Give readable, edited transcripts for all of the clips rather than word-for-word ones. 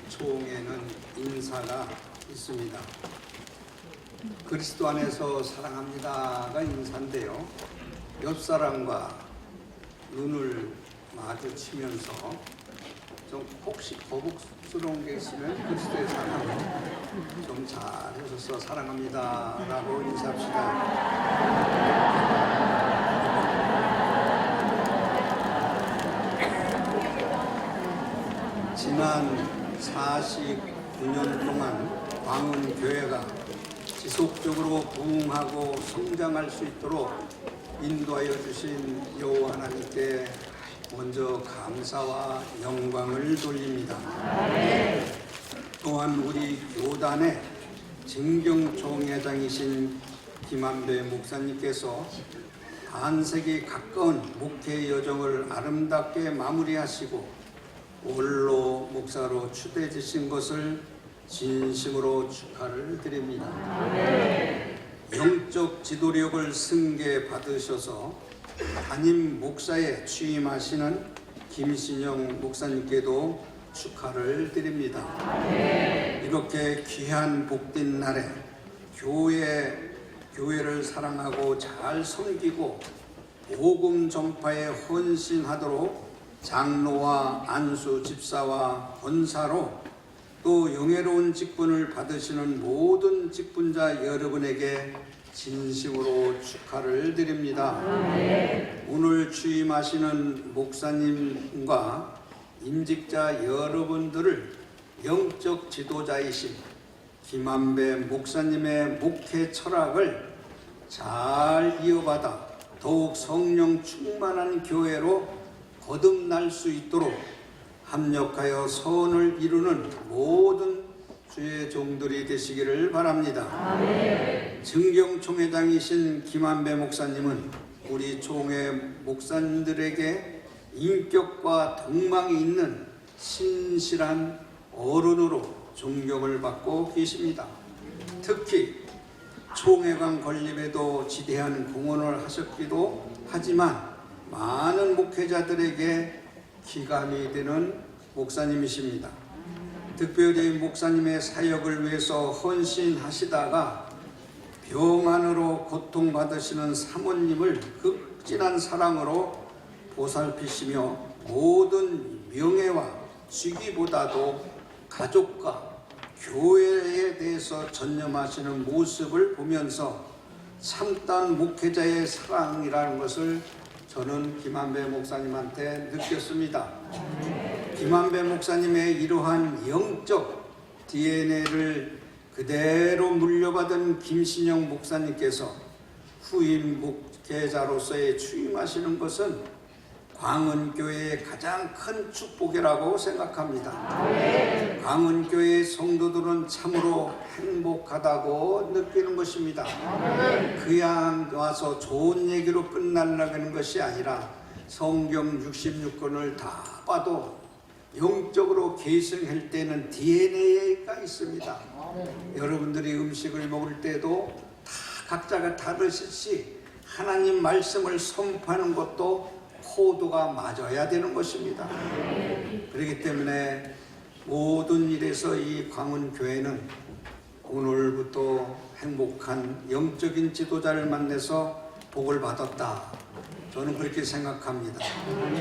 총에는 인사가 있습니다. 그리스도 안에서 사랑합니다가 인사인데요. 옆 사람과 눈을 마주치면서 좀 혹시 거북스러운 게 있으면 그리스도의 사랑을 좀 잘해줘서 사랑합니다라고 인사합시다. 지난 49년 동안 광운교회가 지속적으로 부흥하고 성장할 수 있도록 인도하여 주신 여호와 하나님께 먼저 감사와 영광을 돌립니다. 또한 우리 교단의 증경총회장이신 김한배 목사님께서 반세기 가까운 목회 여정을 아름답게 마무리하시고 원로 목사로 추대되신 것을 진심으로 축하를 드립니다. 영적 지도력을 승계 받으셔서 담임 목사에 취임하시는 김신영 목사님께도 축하를 드립니다. 이렇게 귀한 복된 날에 교회를 사랑하고 잘 섬기고 복음 전파에 헌신하도록 장로와 안수 집사와 권사로 또 영예로운 직분을 받으시는 모든 직분자 여러분에게 진심으로 축하를 드립니다. 오늘 취임하시는 목사님과 임직자 여러분들을 영적 지도자이신 김한배 목사님의 목회 철학을 잘 이어받아 더욱 성령 충만한 교회로 거듭날 수 있도록 합력하여 선을 이루는 모든 주의 종들이 되시기를 바랍니다. 증경총회장이신 김한배 목사님은 우리 총회 목사님들에게 인격과 덕망이 있는 신실한 어른으로 존경을 받고 계십니다. 특히 총회관 건립에도 지대한 공헌을 하셨기도 하지만 많은 목회자들에게 기감이 되는 목사님이십니다. 특별히 목사님의 사역을 위해서 헌신하시다가 병환으로 고통받으시는 사모님을 극진한 사랑으로 보살피시며 모든 명예와 직위보다도 가족과 교회에 대해서 전념하시는 모습을 보면서 참다운 목회자의 사랑이라는 것을 저는 김한배 목사님한테 느꼈습니다. 김한배 목사님의 이러한 영적 DNA를 그대로 물려받은 김신영 목사님께서 후임 목회자로서의 취임하시는 것은 광운교회의 가장 큰 축복이라고 생각합니다. 광운교회의 성도들은 참으로 행복하다고 느끼는 것입니다. 그냥 와서 좋은 얘기로 끝날라는 것이 아니라 성경 66권을 다 봐도 영적으로 계승할 때는 DNA가 있습니다. 여러분들이 음식을 먹을 때도 다 각자가 다르듯이 하나님 말씀을 선포하는 것도 코드가 맞아야 되는 것입니다. 그렇기 때문에 모든 일에서 이 광운교회는 오늘부터 행복한 영적인 지도자를 만나서 복을 받았다. 저는 그렇게 생각합니다.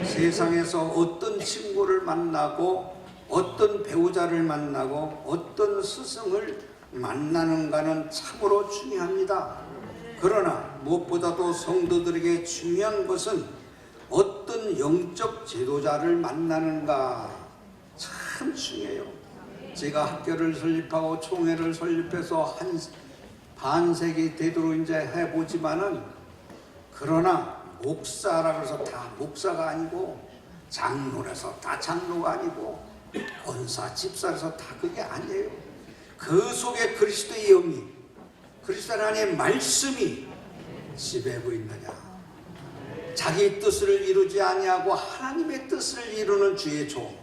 세상에서 어떤 친구를 만나고 어떤 배우자를 만나고 어떤 스승을 만나는가는 참으로 중요합니다. 그러나 무엇보다도 성도들에게 중요한 것은 어떤 영적 지도자를 만나는가 참 중요해요. 제가 학교를 설립하고 총회를 설립해서 한 반세기 되도록 이제 해보지만은 그러나 목사라고 해서 다 목사가 아니고 장로라서 다 장로가 아니고 권사 집사라서 다 그게 아니에요. 그 속에 그리스도의 영이 그리스도 하나님의 말씀이 지배하고 있느냐. 자기 뜻을 이루지 아니하고 하나님의 뜻을 이루는 주의 종.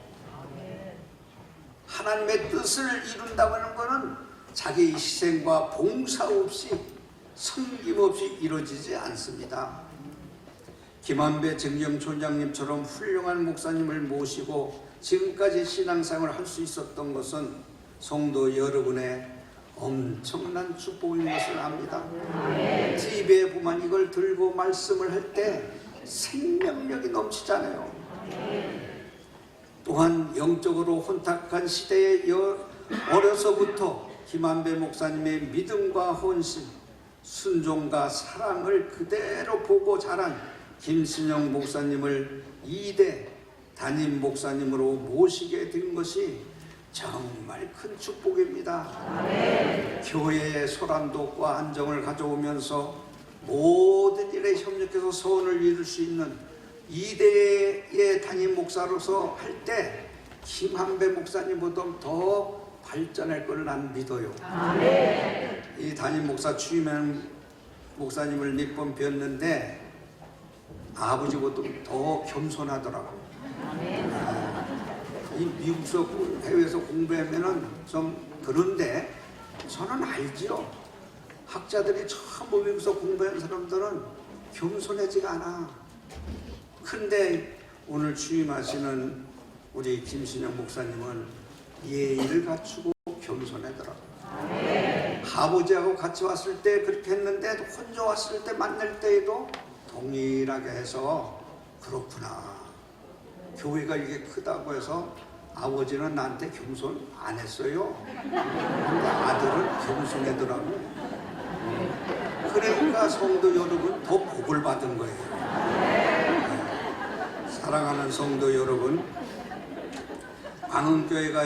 하나님의 뜻을 이룬다고 하는 것은 자기 희생과 봉사 없이 섬김 없이 이루어지지 않습니다. 김한배 정경촌장님처럼 훌륭한 목사님을 모시고 지금까지 신앙생활을 할 수 있었던 것은 성도 여러분의 엄청난 축복인 것을 압니다. TV에 보면 이걸 들고 말씀을 할 때 생명력이 넘치잖아요. 또한 영적으로 혼탁한 시대에 어려서부터 김한배 목사님의 믿음과 헌신, 순종과 사랑을 그대로 보고 자란 김신영 목사님을 2대 담임 목사님으로 모시게 된 것이 정말 큰 축복입니다. 교회의 소란독과 안정을 가져오면서 모든 일에 협력해서 소원을 이룰 수 있는 2대의 담임 목사로서 할 때 김한배 목사님보다 더 발전할 걸 난 믿어요. 이 담임 목사 취임한 목사님을 몇 번 뵀는데 아버지보다 더 겸손하더라고요. 이 미국서 해외에서 공부하면은 좀 그런데 저는 알지요. 학자들이 전부 미국서 공부한 사람들은 겸손하지가 않아. 근데 오늘 취임하시는 우리 김신영 목사님은 예의를 갖추고 겸손하더라고요. 아버지하고 같이 왔을 때 그렇게 했는데 혼자 왔을 때 만날 때에도 동일하게 해서 그렇구나. 교회가 이게 크다고 해서 아버지는 나한테 겸손 안 했어요. 근데 아들은 겸손하더라고. 그러니까 성도 여러분 더 복을 받은 거예요. 사랑하는 성도 여러분, 광흥교회가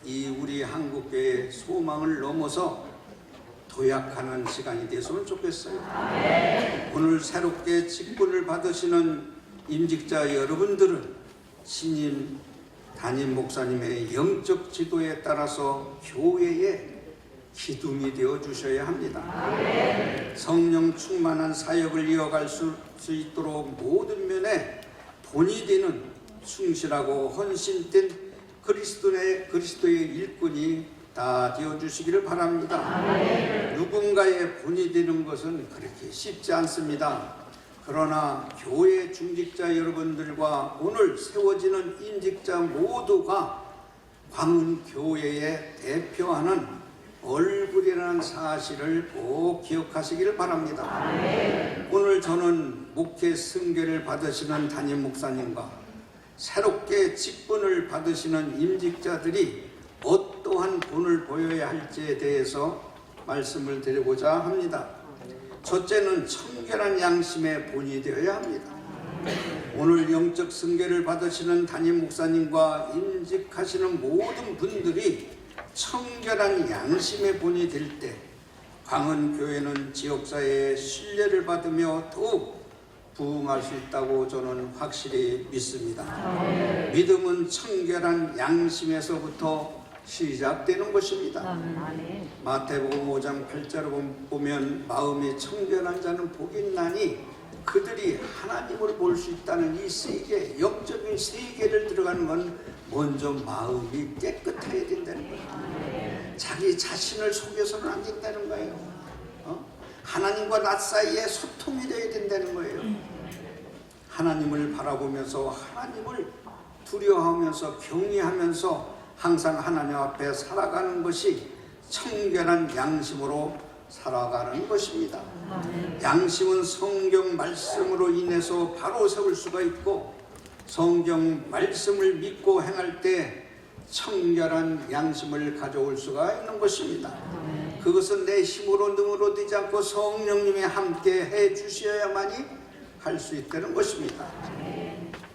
이 우리 한국교회의 소망을 넘어서 도약하는 시간이 됐으면 좋겠어요. 오늘 새롭게 직분을 받으시는 임직자 여러분들은 신임 담임 목사님의 영적 지도에 따라서 교회의 기둥이 되어 주셔야 합니다. 성령 충만한 사역을 이어갈 수 있도록 모든 면에 본이 되는 충실하고 헌신된 그리스도의 일꾼이 다 되어 주시기를 바랍니다. 누군가의 본이 되는 것은 그렇게 쉽지 않습니다. 그러나 교회 중직자 여러분들과 오늘 세워지는 임직자 모두가 광흥교회에 대표하는 얼굴이라는 사실을 꼭 기억하시기를 바랍니다. 오늘 저는 목회 승계를 받으시는 담임 목사님과 새롭게 직분을 받으시는 임직자들이 어떠한 본을 보여야 할지에 대해서 말씀을 드리고자 합니다. 첫째는 청결한 양심의 본이 되어야 합니다. 오늘 영적 승계를 받으시는 담임 목사님과 임직하시는 모든 분들이 청결한 양심의 본이 될 때 광흥교회는 지역사회의 신뢰를 받으며 더욱 부흥할 수 있다고 저는 확실히 믿습니다. 믿음은 청결한 양심에서부터 시작되는 것입니다. 마태복음 5장 8절을 보면 마음이 청결한 자는 복이 있나니 그들이 하나님을 볼 수 있다는 이 세계, 영적인 세계를 들어가는 건 먼저 마음이 깨끗해야 된다는 거예요. 자기 자신을 속여서는 안 된다는 거예요. 하나님과 나 사이에 소통이 되어야 된다는 거예요. 하나님을 바라보면서 하나님을 두려워하면서 경외하면서 항상 하나님 앞에 살아가는 것이 청결한 양심으로 살아가는 것입니다. 양심은 성경 말씀으로 인해서 바로 세울 수가 있고 성경 말씀을 믿고 행할 때 청결한 양심을 가져올 수가 있는 것입니다. 그것은 내 힘으로 능으로 되지 않고 성령님이 함께 해 주셔야만이 할 수 있다는 것입니다.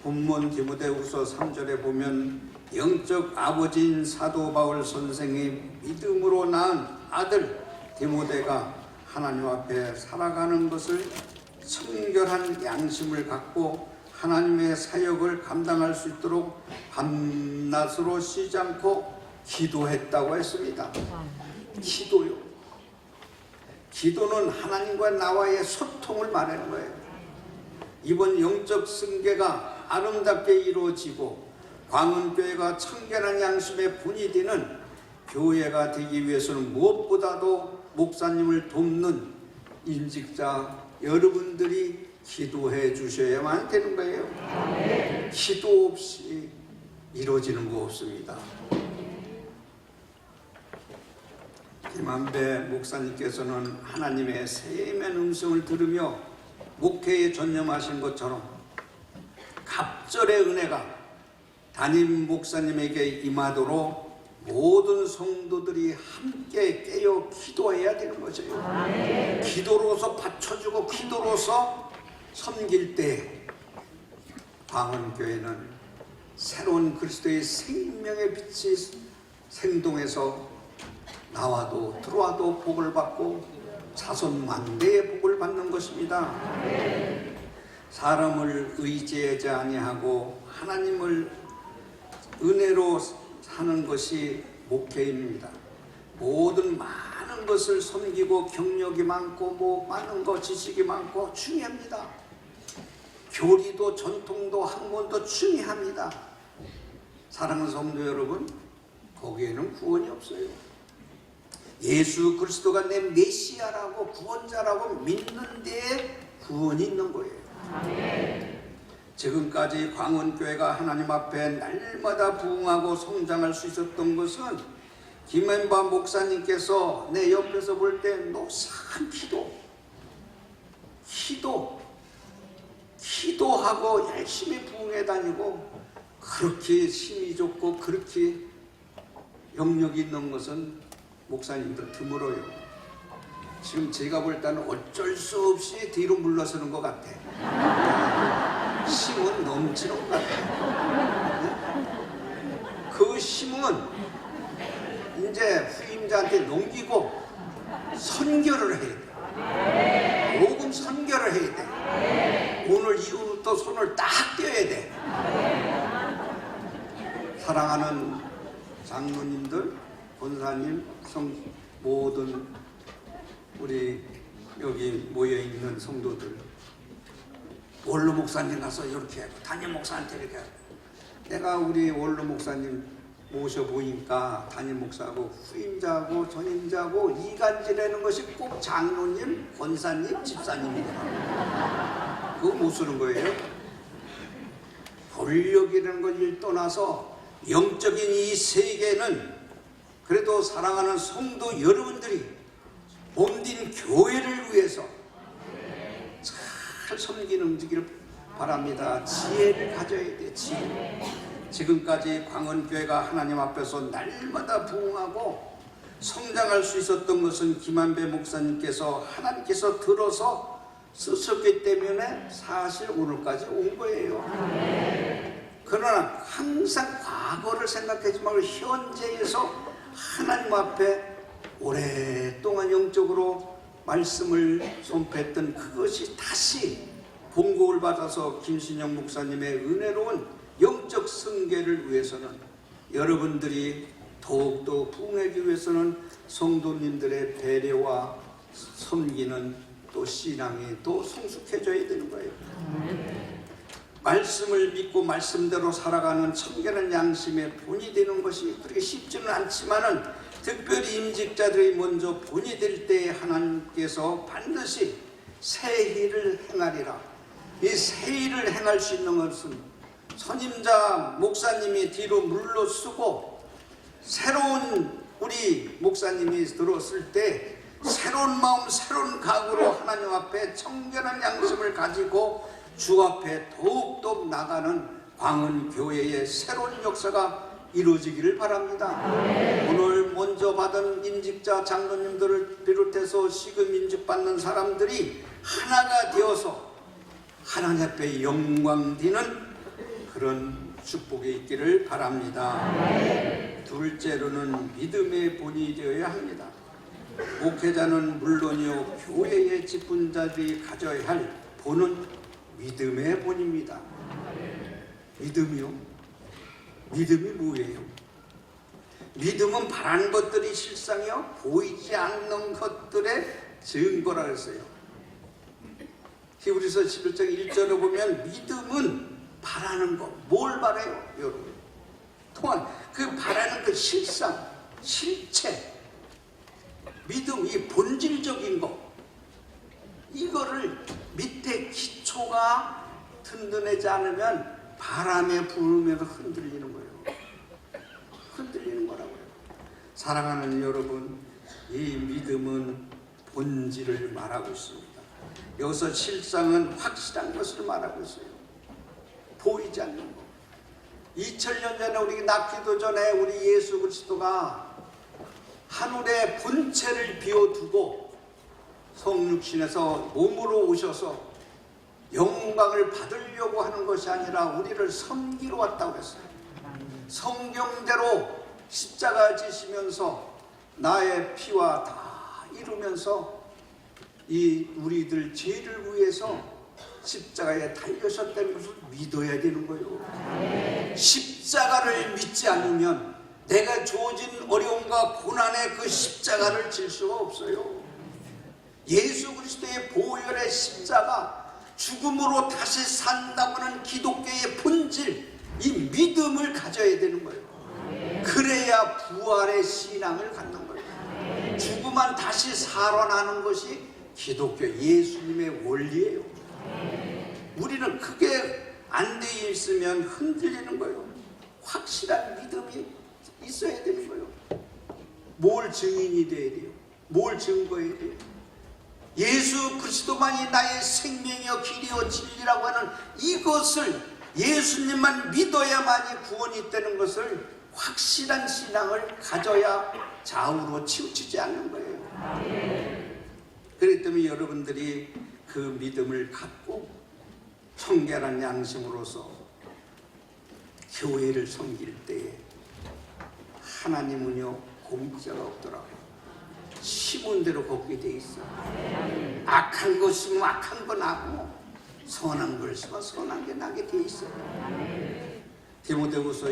본문 디모데후서 3절에 보면 영적 아버지인 사도 바울 선생의 믿음으로 낳은 아들 디모데가 하나님 앞에 살아가는 것을 청결한 양심을 갖고 하나님의 사역을 감당할 수 있도록 밤낮으로 쉬지 않고 기도했다고 했습니다. 기도요. 기도는 하나님과 나와의 소통을 말하는 거예요. 이번 영적 승계가 아름답게 이루어지고 광흥교회가 청결한 양심의 본이 되는 교회가 되기 위해서는 무엇보다도 목사님을 돕는 임직자 여러분들이 기도해 주셔야만 되는 거예요. 기도 없이 이루어지는 거 없습니다. 김한배 목사님께서는 하나님의 세미한 음성을 들으며 목회에 전념하신 것처럼 갑절의 은혜가 담임 목사님에게 임하도록 모든 성도들이 함께 깨어 기도해야 되는 것이에요. 기도로서 받쳐주고 기도로서 섬길 때 광원교회는 새로운 그리스도의 생명의 빛이 생동해서 나와도 들어와도 복을 받고 자손 만대의 복을 받는 것입니다. 사람을 의지하지 아니하고 하나님을 은혜로 사는 것이 목회입니다. 모든 많은 것을 섬기고 경력이 많고 많은 것 지식이 많고 중요합니다. 교리도 전통도 학문도 중요합니다. 사랑하는 성도 여러분, 거기에는 구원이 없어요. 예수 그리스도가 내 메시아라고 구원자라고 믿는 데에 구원이 있는 거예요. 지금까지 광원교회가 하나님 앞에 날마다 부흥하고 성장할 수 있었던 것은 김앤바 목사님께서 내 옆에서 볼 때 노상 기도하고 열심히 부흥해 다니고 그렇게 힘이 좋고 그렇게 영역이 있는 것은 목사님들 드물어요. 지금 제가 볼 때는 어쩔 수 없이 뒤로 물러서는 것 같아. 힘은 넘치는 것 같아. 그 힘은 이제 후임자한테 넘기고 선교를 해야 돼. 복음 선교를 해야 돼. 오늘 이후부터 손을 딱 떼어야 돼. 사랑하는 장로님들, 권사님, 모든 우리 여기 모여있는 성도들, 원로 목사님 가서 이렇게 하고 담임 목사한테 이렇게 하고, 내가 우리 원로 목사님 모셔보니까 담임 목사하고 후임자하고 전임자하고 이간질하는 것이 꼭 장로님, 권사님, 집사님이더라. 그거 못 쓰는 거예요. 권력이라는 걸 떠나서 영적인 이 세계는 그래도 사랑하는 성도 여러분들이 몸din 교회를 위해서 잘 섬기는 움직이를 바랍니다. 지혜를 가져야 돼. 지혜. 지금까지 광원교회가 하나님 앞에서 날마다 부흥하고 성장할 수 있었던 것은 김한배 목사님께서 하나님께서 들어서 쓰셨기 때문에 사실 오늘까지 온 거예요. 그러나 항상 과거를 생각하지 말고 현재에서 하나님 앞에 오랫동안 영적으로 말씀을 손패했던 그것이 다시 공급을 받아서 김신영 목사님의 은혜로운 영적 승계를 위해서는, 여러분들이 더욱더 부흥하기 위해서는 성도님들의 배려와 섬기는 또 신앙이 또 성숙해져야 되는 거예요. 말씀을 믿고 말씀대로 살아가는 청결한 양심의 본이 되는 것이 그렇게 쉽지는 않지만은, 특별히 임직자들이 먼저 본이 될 때 하나님께서 반드시 새 일을 행하리라. 이 새 일을 행할 수 있는 것은 선임자 목사님이 뒤로 물러서고 새로운 우리 목사님이 들었을 때 새로운 마음, 새로운 각오로 하나님 앞에 청결한 양심을 가지고 주 앞에 더욱더 나가는 광원교회의 새로운 역사가 이루어지기를 바랍니다. 오늘 먼저 받은 임직자 장로님들을 비롯해서 지금 임직받는 사람들이 하나가 되어서 하나님 앞에 영광 드리는 그런 축복이 있기를 바랍니다. 둘째로는 믿음의 본이 되어야 합니다. 목회자는 물론이요, 교회의 직분자들이 가져야 할 본은 믿음의 본입니다. 믿음이요? 믿음이 뭐예요? 믿음은 바라는 것들이 실상이요, 보이지 않는 것들의 증거라 했어요. 히브리서 11장 1절에 보면 믿음은 바라는 것, 뭘 바라요? 여러분, 또한 그 바라는 그 실상, 실체, 믿음이 본질적인 것, 이거를 밑에 기초 기초가 든든하지 않으면 바람에 부르면서 흔들리는 거예요. 흔들리는 거라고요. 사랑하는 여러분, 이 믿음은 본질을 말하고 있습니다. 여기서 실상은 확실한 것을 말하고 있어요. 보이지 않는 것. 2000년 전에 우리 낳기도 전에 우리 예수 그리스도가 하늘의 본체를 비워두고 성육신에서 몸으로 오셔서 영광을 받으려고 하는 것이 아니라 우리를 섬기러 왔다고 했어요. 성경대로 십자가 지시면서 나의 피와 다 이루면서 이 우리들 죄를 위해서 십자가에 달려셨다는 것을 믿어야 되는 거예요. 십자가를 믿지 않으면 내가 주어진 어려움과 고난의 그 십자가를 질 수가 없어요. 예수 그리스도의 보혈의 십자가, 죽음으로 다시 산다고 하는 기독교의 본질, 이 믿음을 가져야 되는 거예요. 그래야 부활의 신앙을 갖는 거예요. 죽으면 다시 살아나는 것이 기독교 예수님의 원리예요. 우리는 그게 안 돼 있으면 흔들리는 거예요. 확실한 믿음이 있어야 되는 거예요. 뭘 증인이 돼야 돼요? 뭘 증거해야 돼요? 예수 그리스도만이 나의 생명이요 길이요 진리라고 하는 이것을 예수님만 믿어야만이 구원이 되는 것을 확실한 신앙을 가져야 좌우로 치우치지 않는 거예요. 그렇기 때문에 여러분들이 그 믿음을 갖고 청결한 양심으로서 교회를 섬길 때에 하나님은요 공짜가 없더라고요. 심은 대로 걷게 돼 있어. 악한 거 심으면 악한 거 나고 선한 걸 심으면 선한 게 나게 돼 있어요. 디모데후서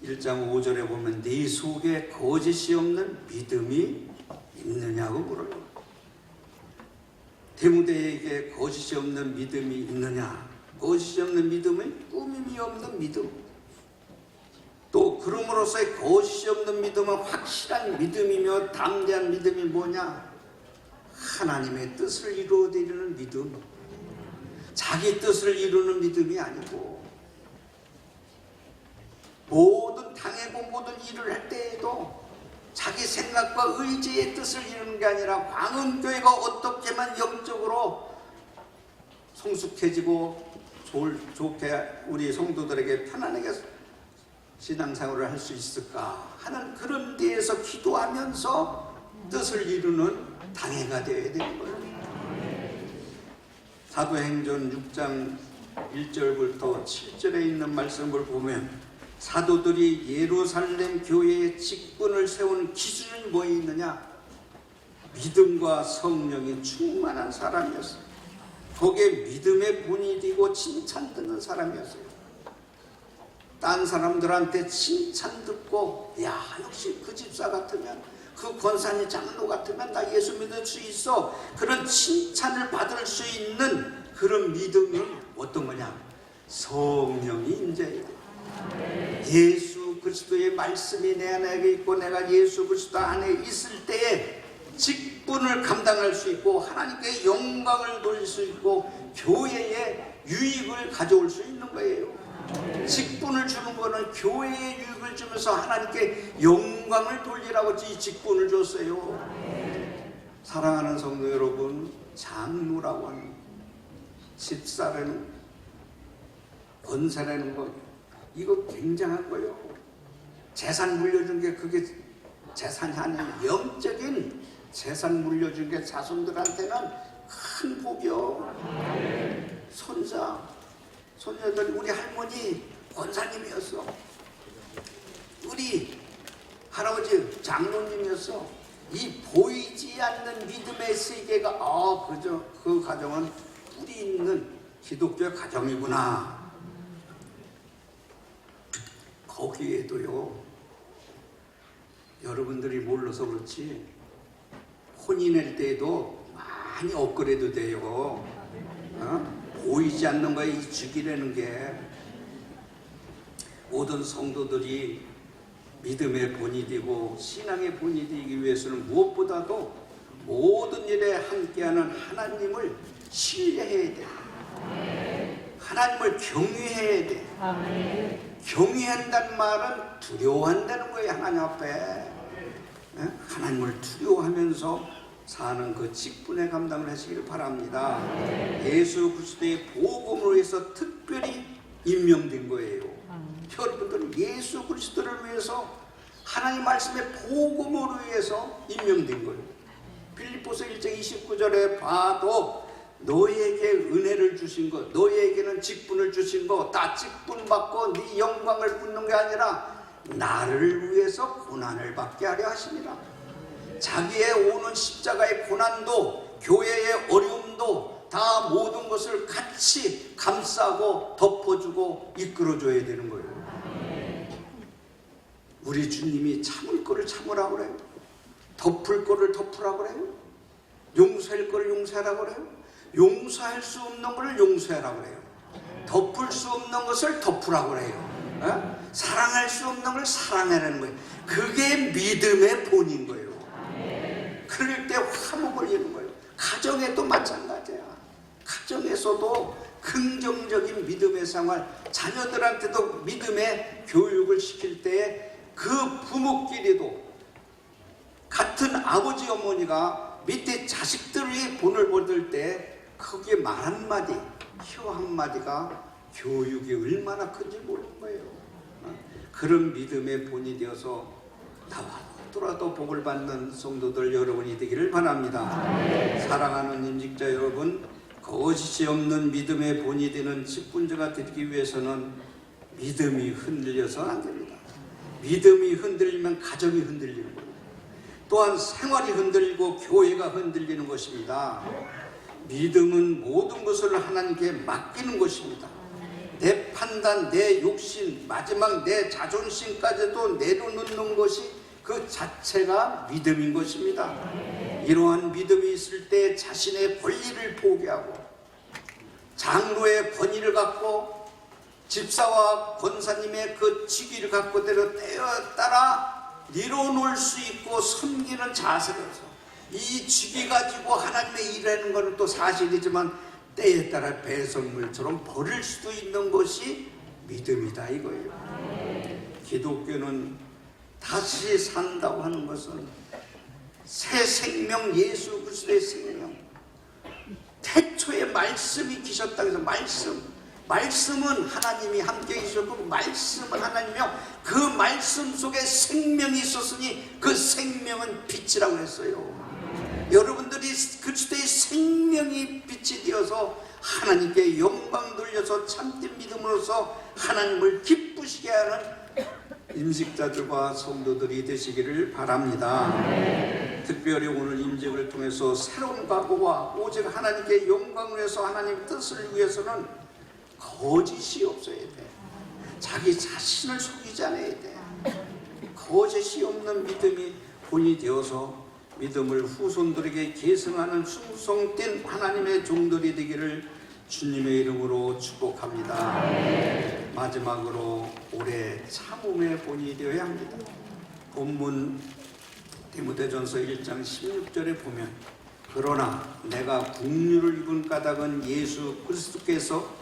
1장 5절에 보면 네 속에 거짓이 없는 믿음이 있느냐고 물어요. 디모데에게 거짓이 없는 믿음이 있느냐? 거짓이 없는 믿음은 꾸밈이 없는 믿음. 또 그럼으로써의 거짓이 없는 믿음은 확실한 믿음이며 담대한 믿음이 뭐냐? 하나님의 뜻을 이루어드리는 믿음. 자기 뜻을 이루는 믿음이 아니고 모든 당하고 모든 일을 할 때에도 자기 생각과 의지의 뜻을 이루는 게 아니라 광흥교회가 어떻게만 영적으로 성숙해지고 좋게 우리 성도들에게 편안하게 신앙생활을 할 수 있을까 하는 그런 데에서 기도하면서 뜻을 이루는 당회가 되어야 되는 거예요. 사도행전 6장 1절부터 7절에 있는 말씀을 보면 사도들이 예루살렘 교회의 직분을 세운 기준이 뭐에 있느냐? 믿음과 성령이 충만한 사람이었어요. 거기에 믿음의 본이 되고 칭찬 듣는 사람이었어요. 딴 사람들한테 칭찬 듣고 야 역시 그 집사 같으면 그 권사님 장로 같으면 나 예수 믿을 수 있어, 그런 칭찬을 받을 수 있는 그런 믿음은 어떤 거냐? 성령이 임재해야 돼. 예수 그리스도의 말씀이 내 안에 있고 내가 예수 그리스도 안에 있을 때에 직분을 감당할 수 있고 하나님께 영광을 돌릴 수 있고 교회에 유익을 가져올 수 있는 거예요. 직분을 주는 거는 교회에 유익을 주면서 하나님께 영광을 돌리라고 이 직분을 줬어요. 사랑하는 성도 여러분, 장로라고 하는 집사라는 권사라는 것, 이거 굉장한 거예요. 재산 물려준 게 그게 재산이 아니에요. 영적인 재산 물려준 게 자손들한테는 큰 복이요. 손녀들, 우리 할머니 권사님이었어. 우리 할아버지 장로님이었어. 이 보이지 않는 믿음의 세계가 그저 그 가정은 뿌리 있는 기독교의 가정이구나. 거기에도요, 여러분들이 몰라서 그렇지 혼인할 때에도 많이 업그레이드 돼요. 보이지 않는 거에 이 죽이라는 게 모든 성도들이 믿음의 본이 되고 신앙의 본이 되기 위해서는 무엇보다도 모든 일에 함께하는 하나님을 신뢰해야 돼. 하나님을 경외해야 돼. 경외한다는 말은 두려워한다는 거예요. 하나님 앞에 하나님을 두려워하면서 사는 그 직분의 감당을 하시길 바랍니다. 예수 그리스도의 복음으로 해서 특별히 임명된 거예요. 여러분들은 예수 그리스도를 위해서 하나님 말씀의 복음으로 위해서 임명된 거예요. 빌립보서 1장 29절에 봐도 너에게 은혜를 주신 것, 너에게는 직분을 주신 것, 다 직분 받고 네 영광을 묻는 게 아니라 나를 위해서 고난을 받게 하려 하십니다. 자기의 오는 십자가의 고난도 교회의 어려움도 다 모든 것을 같이 감싸고 덮어주고 이끌어줘야 되는 거예요. 우리 주님이 참을 거를 참으라고 그래요. 덮을 거를 덮으라고 그래요. 용서할 거를 용서하라고 그래요. 용서할 수 없는 것을 용서하라고 그래요. 덮을 수 없는 것을 덮으라고 그래요. 사랑할 수 없는 걸 사랑하라는 거예요. 그게 믿음의 본인 거예요. 그럴 때 화목을 이루는 거예요. 가정에도 마찬가지야. 가정에서도 긍정적인 믿음의 생활, 자녀들한테도 믿음의 교육을 시킬 때 그 부모끼리도 같은 아버지 어머니가 밑에 자식들이 본을 보들 때 거기에 말 한마디, 혀 한마디가 교육이 얼마나 큰지 모르는 거예요. 그런 믿음의 본이 되어서 나와더라도 복을 받는 성도들 여러분이 되기를 바랍니다. 사랑하는 임직자 여러분, 거짓이 없는 믿음의 본이 되는 직분자가 되기 위해서는 믿음이 흔들려서는 안 됩니다. 믿음이 흔들리면 가정이 흔들리는 거예요. 또한 생활이 흔들리고 교회가 흔들리는 것입니다. 믿음은 모든 것을 하나님께 맡기는 것입니다. 내 판단, 내 욕심, 마지막 내 자존심까지도 내려놓는 것이 그 자체가 믿음인 것입니다. 이러한 믿음이 있을 때 자신의 권리를 포기하고 장로의 권위를 갖고 집사와 권사님의 그 직위를 갖고 따라 밀어놓을 수 있고 섬기는 자세로서 이 직위 가지고 하나님의 일하는 것은 또 사실이지만 때에 따라 배설물처럼 버릴 수도 있는 것이 믿음이다 이거예요. 기독교는 다시 산다고 하는 것은 새 생명, 예수 그리스도의 생명, 태초에 말씀이 계셨다 해서 말씀은 하나님이 함께 계셨고 말씀은 하나님이며 그 말씀 속에 생명이 있었으니 그 생명은 빛이라고 했어요. 여러분들이 그리스도의 생명이 빛이 되어서 하나님께 영광 돌려서 참된 믿음으로써 하나님을 기쁘시게 하는 임직자들과 성도들이 되시기를 바랍니다. 특별히 오늘 임직을 통해서 새로운 각오와 오직 하나님께 영광을 위해서 하나님의 뜻을 위해서는 거짓이 없어야 돼. 자기 자신을 속이지 않아야 돼. 거짓이 없는 믿음이 본이 되어서 믿음을 후손들에게 계승하는 충성된 하나님의 종들이 되기를 주님의 이름으로 축복합니다. 마지막으로 올해 참음의 본이 되어야 합니다. 본문 디모데전서 1장 16절에 보면 그러나 내가 국류를 입은 까닭은 예수 그리스도께서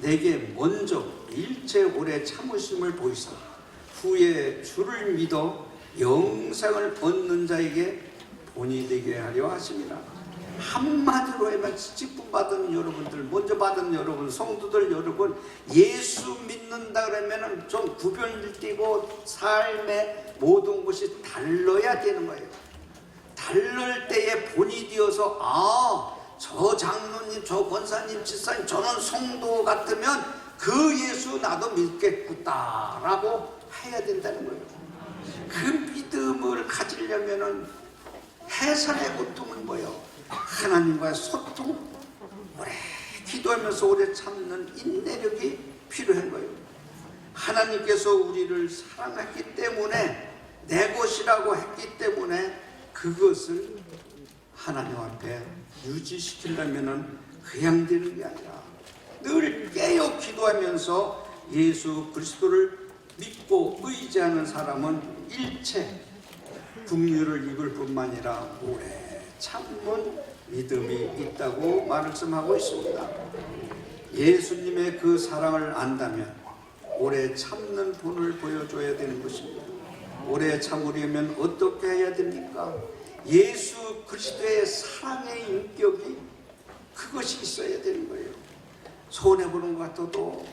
내게 먼저 일체 오래 참으심을 보이사 후에 주를 믿어 영생을 얻는 자에게 본이 되게 하려 하십니다. 한마디로 하면 직분 받은 여러분들, 먼저 받은 여러분, 성도들 여러분, 예수 믿는다 그러면 좀 구별을 띄고 삶의 모든 것이 달라야 되는 거예요. 달랄 때에 본이 되어서 저 장로님, 저 권사님, 집사님, 저는 성도 같으면 그 예수 나도 믿겠구나 라고 해야 된다는 거예요. 그 믿음을 가지려면은 해산의 고통은 뭐예요? 하나님과의 소통, 오래 기도하면서 오래 참는 인내력이 필요한 거예요. 하나님께서 우리를 사랑했기 때문에 내 것이라고 했기 때문에 그것을 하나님 앞에 유지시키려면 그냥 되는 게 아니라 늘 깨어 기도하면서 예수 그리스도를 믿고 의지하는 사람은 일체 국류를 입을 뿐만 아니라 오래 참은 믿음이 있다고 말씀하고 있습니다. 예수님의 그 사랑을 안다면 오래 참는 본을 보여줘야 되는 것입니다. 오래 참으려면 어떻게 해야 됩니까? 예수 그리스도의 사랑의 인격이 그것이 있어야 되는 거예요. 손해보는 것 같아도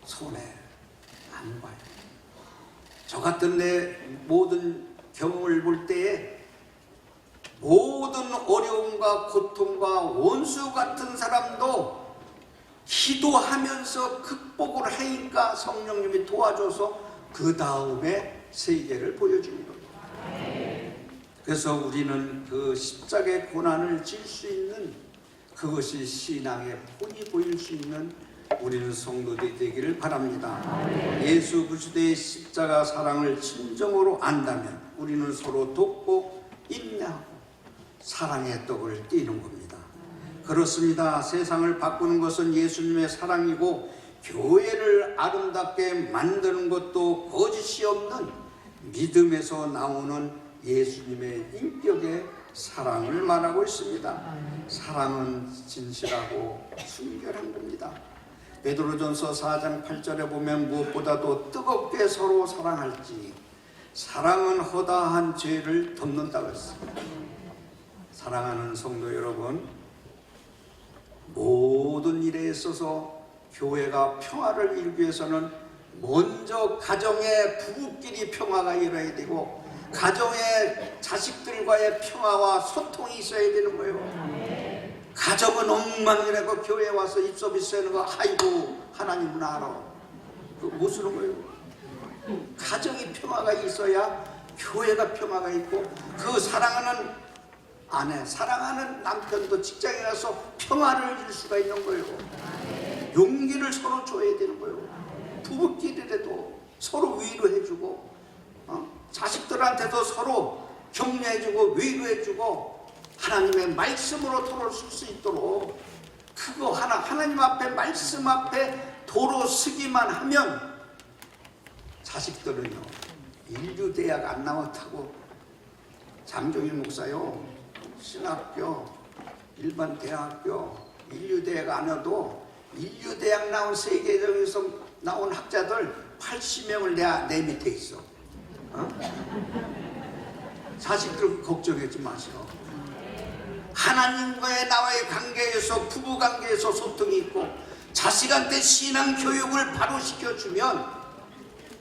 손해 안 봐요. 저 같은 내 모든 경험을 볼 때에 모든 어려움과 고통과 원수 같은 사람도 기도하면서 극복을 하니까 성령님이 도와줘서 그 다음에 세계를 보여주는 겁니다. 그래서 우리는 그 십자가의 고난을 질 수 있는 그것이 신앙의 본이 보일 수 있는 우리는 성도들이 되기를 바랍니다. 예수 그리스도의 십자가 사랑을 진정으로 안다면 우리는 서로 돕고 인내하고 사랑의 떡을 띠는 겁니다. 그렇습니다. 세상을 바꾸는 것은 예수님의 사랑이고 교회를 아름답게 만드는 것도 거짓이 없는 믿음에서 나오는 예수님의 인격의 사랑을 말하고 있습니다. 사랑은 진실하고 순결한 겁니다. 베드로전서 4장 8절에 보면 무엇보다도 뜨겁게 서로 사랑할지 사랑은 허다한 죄를 덮는다고 했습니다. 사랑하는 성도 여러분, 모든 일에 있어서 교회가 평화를 이루기 위해서는 먼저 가정의 부부끼리 평화가 일어나야 되고 가정의 자식들과의 평화와 소통이 있어야 되는 거예요. 가정은 엉망이라고 교회에 와서 입소비서 하는 거 아이고 하나님은 알아. 그거 못 쓰는 거예요. 가정이 평화가 있어야 교회가 평화가 있고 그 사랑하는 아내, 사랑하는 남편도 직장에 가서 평화를 이룰 수가 있는 거예요. 용기를 서로 줘야 되는 거예요. 부부끼리라도 서로 위로해주고 자식들한테도 서로 격려해주고 위로해주고 하나님의 말씀으로 도로 쓸 수 있도록 그거 하나님 앞에 말씀 앞에 도로 서기만 하면 자식들은요 인류대학 안 나왔다고 장종일 목사요 신학교 일반 대학교 인류대학 안 와도 인류대학 나온 세계적에서 나온 학자들 80명을 내 밑에 있어. 자식들 걱정하지 마시오. 하나님과의 나와의 관계에서 부부 관계에서 소통이 있고 자식한테 신앙 교육을 바로 시켜주면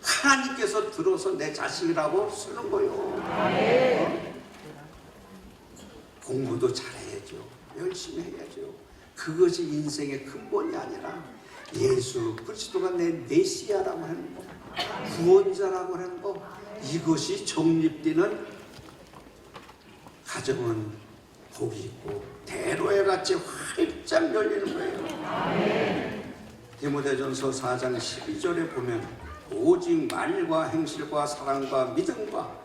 하나님께서 들어서 내 자식이라고 쓰는 거예요. 공부도 잘해야죠. 열심히 해야죠. 그것이 인생의 근본이 아니라 예수 그리스도가 내 메시아라고 하는 거, 구원자라고 하는 거, 이것이 정립되는 가정은 복이 있고 대로에 같이 활짝 열리는 거예요. 디모데전서 4장 12절에 보면 오직 말과 행실과 사랑과 믿음과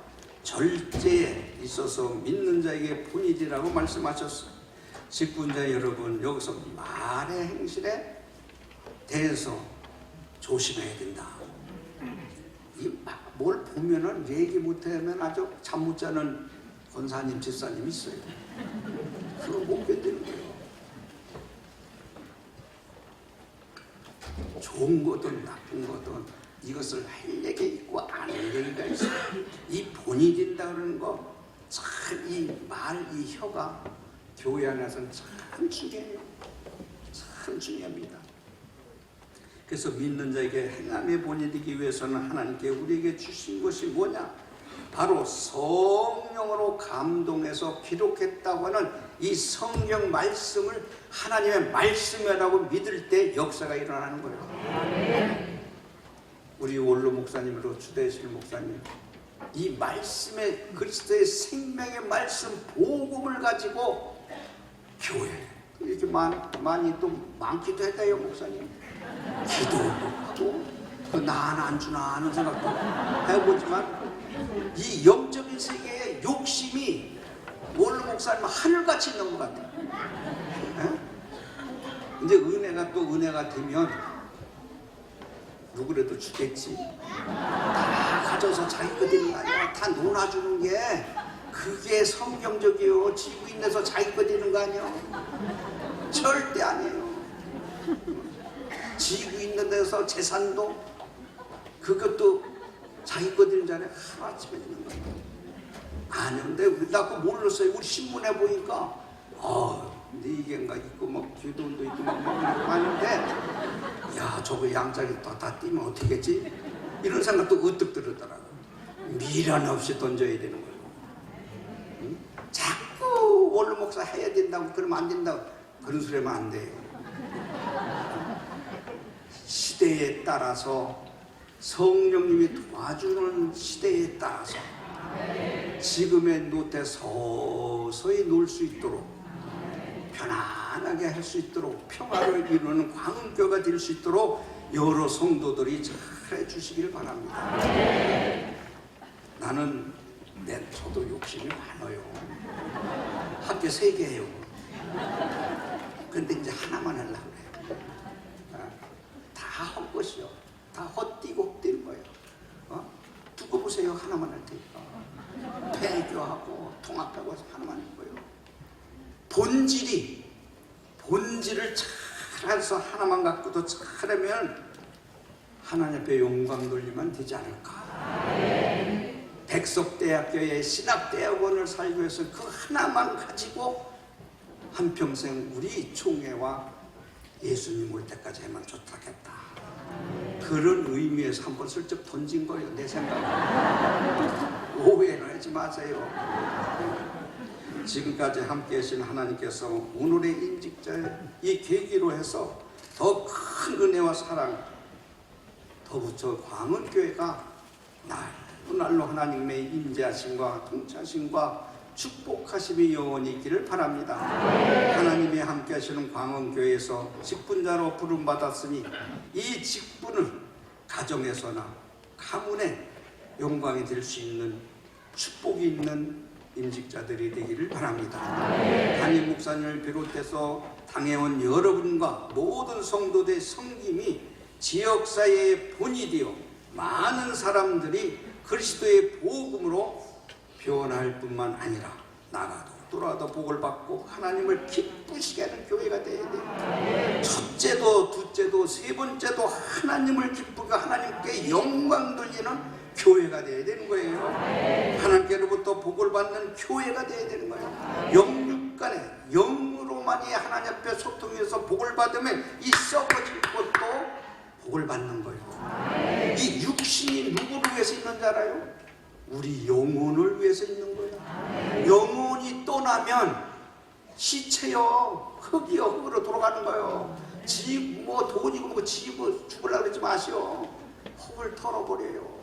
절제에 있어서 믿는 자에게 본이라고 말씀하셨어요. 직분자 여러분, 여기서 말의 행실에 대해서 조심해야 된다. 뭘 보면은 얘기 못하면 아주 잠 못 자는 권사님, 집사님 있어요. 그거 못 견디는 거예요. 좋은 거든 나쁜 거든 이것을 할 얘기 있고 안 할 얘기가 있어요. 이 본이 된다 그러는 거 참 이 말, 이 혀가 교회 안에서는 참 중요해요. 참 중요합니다. 그래서 믿는 자에게 행함의 본이 되기 위해서는 하나님께 우리에게 주신 것이 뭐냐? 바로 성령으로 감동해서 기록했다고 하는 이 성경 말씀을 하나님의 말씀이라고 믿을 때 역사가 일어나는 거예요. 우리 원로 목사님으로 주대실 목사님, 이 말씀의 그리스도의 생명의 말씀 복음을 가지고 교회 이렇게 많이 또 많기도 했다요. 목사님 기도도 하고 나 하나 안 주나 하는 생각도 해보지만 이 영적인 세계의 욕심이 원로 목사님 하늘같이 있는 것 같아요. 이제 은혜가 또 은혜가 되면 누구라도 주겠지. 다 가져서 자기 거 되는 거 아니야. 다 놀아주는 게 그게 성경적이요. 지구인에서 자기 거 되는 거 아니야. 절대 아니에요. 지구 있는 데서 재산도 그것도 자기 거들인 자리에 하루아침에 있는 거예요. 아니요, 근데 나 그거 몰랐어요. 우리 신문에 보니까 근데 이게인가 있고 뭐 기도원도 있고 막 하는데 야 저거 양짝이 다 뛰면 어떻게지? 이런 생각도 으뜩 들었더라고요. 미련 없이 던져야 되는 거예요. 응? 자꾸 원로 목사 해야 된다고 그러면 안 된다고 그런 소리 하면 안 돼요. 시대에 따라서 성령님이 도와주는 시대에 따라서 지금의 노태 서서히 놀 수 있도록 편안하게 할 수 있도록 평화를 이루는 광교가 될 수 있도록 여러 성도들이 잘해 주시길 바랍니다. 나는 저도 욕심이 많아요. 학교 3개 해요. 근데 이제 하나만 하려고 그래요. 다 헛것이요. 다 헛뛰고 뛸 거예요. 두고 보세요. 하나만 할 테니까. 배교하고 통합하고 하나만 할 거예요. 본질을 잘해서 하나만 갖고도 잘하면 하나님 앞에 영광 돌리면 되지 않을까. 백석대학교의 신학대학원을 살기 위해서 그 하나만 가지고 한평생 우리 총회와 예수님 올 때까지 하면 좋다겠다. 그런 의미에서 한번 슬쩍 던진 거예요. 내 생각에. 오해는 하지 마세요. 지금까지 함께 하신 하나님께서 오늘의 임직자의 이 계기로 해서 더 큰 은혜와 사랑 더 붙여 광원교회가 날로 하나님의 임재하심과 통치하심과 축복하심이 영원히 있기를 바랍니다. 하나님이 함께 하시는 광원교회에서 직분자로 부름받았으니 이 직분을 가정에서나 가문에 영광이 될 수 있는 축복이 있는 임직자들이 되기를 바랍니다. 담임 목사님을 비롯해서 당회원 여러분과 모든 성도들의 섬김이 지역사회의 본이 되어 많은 사람들이 그리스도의 복음으로 변할 뿐만 아니라 나가도 돌아도 복을 받고 하나님을 기쁘시게 하는 교회가 되어야 돼요. 첫째도 둘째도 세 번째도 하나님을 기쁘게 하나님께 영광 돌리는 교회가 되어야 되는 거예요. 하나님께로부터 복을 받는 교회가 되어야 되는 거예요. 영육간에 영으로만이 하나님 앞에 소통해서 복을 받으면 이 썩어질 것도 복을 받는 거예요. 이 육신이 누구를 위해서 있는 줄 알아요? 우리 영혼을 위해서 있는 거예요. 영혼이 떠나면 시체요, 흙이요, 흙으로 돌아가는 거예요. 집, 돈이고 집 죽으려고 그러지 마시오. 흙을 털어버려요.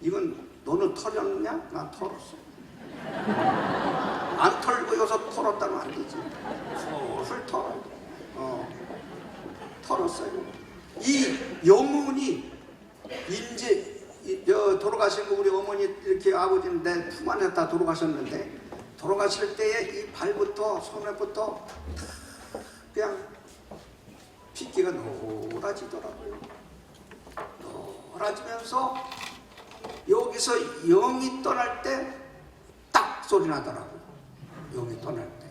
이건 너는 털었냐? 난 털었어. 안 털고 여기서 털었다면 안 되지. 흙을 털어야 돼. 털었어요. 이 영혼이 이제 돌아가신 거 우리 어머니 이렇게 아버지는 내 품 안에 다 돌아가셨는데 돌아가실 때에 이 발부터 손에부터 그냥 핏기가 노라지더라고요. 노라지면서 여기서 영이 떠날 때 딱 소리 나더라고요. 영이 떠날 때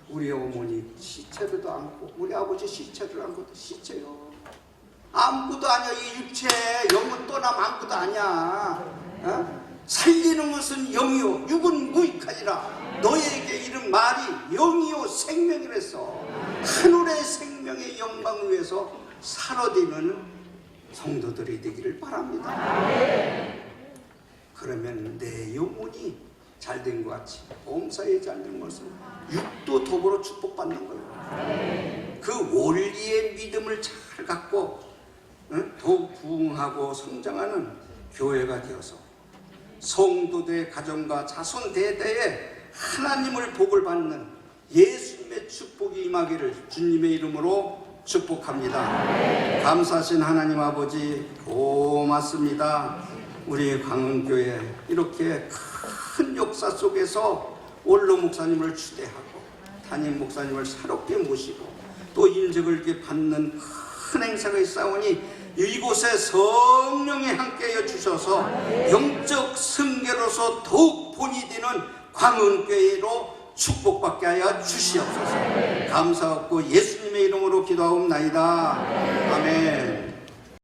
우리 어머니 시체도 안고 우리 아버지 시체를 안고 시체요. 아무것도 아니야. 이 육체 영은 떠나면 아무것도 아니야. 살리는 것은 영이요 육은 무익하니라. 너에게 이른 말이 영이요 생명이랬어. 하늘의 생명의 영광을 위해서 살아되는 성도들이 되기를 바랍니다. 그러면 내 영혼이 잘된 것 같이 봉사에 잘된 것은 육도 더불어 축복받는 거예요. 그 원리의 믿음을 잘 갖고 더욱 부흥하고 성장하는 교회가 되어서 성도들의 가정과 자손 대대에 하나님을 복을 받는 예수님의 축복이 임하기를 주님의 이름으로 축복합니다. 감사하신 하나님 아버지 고맙습니다. 우리 광원교회 이렇게 큰 역사 속에서 원로 목사님을 추대하고 담임 목사님을 새롭게 모시고 또 인적을 이렇게 받는 큰 행사가 있사오니 이곳에 성령이 함께하여 주셔서 영적 승계로서 더욱 본이 되는 광원교회로 축복받게 하여 주시옵소서. 감사하고 예수님의 예수님의 이름으로 기도하옵나이다. 아멘.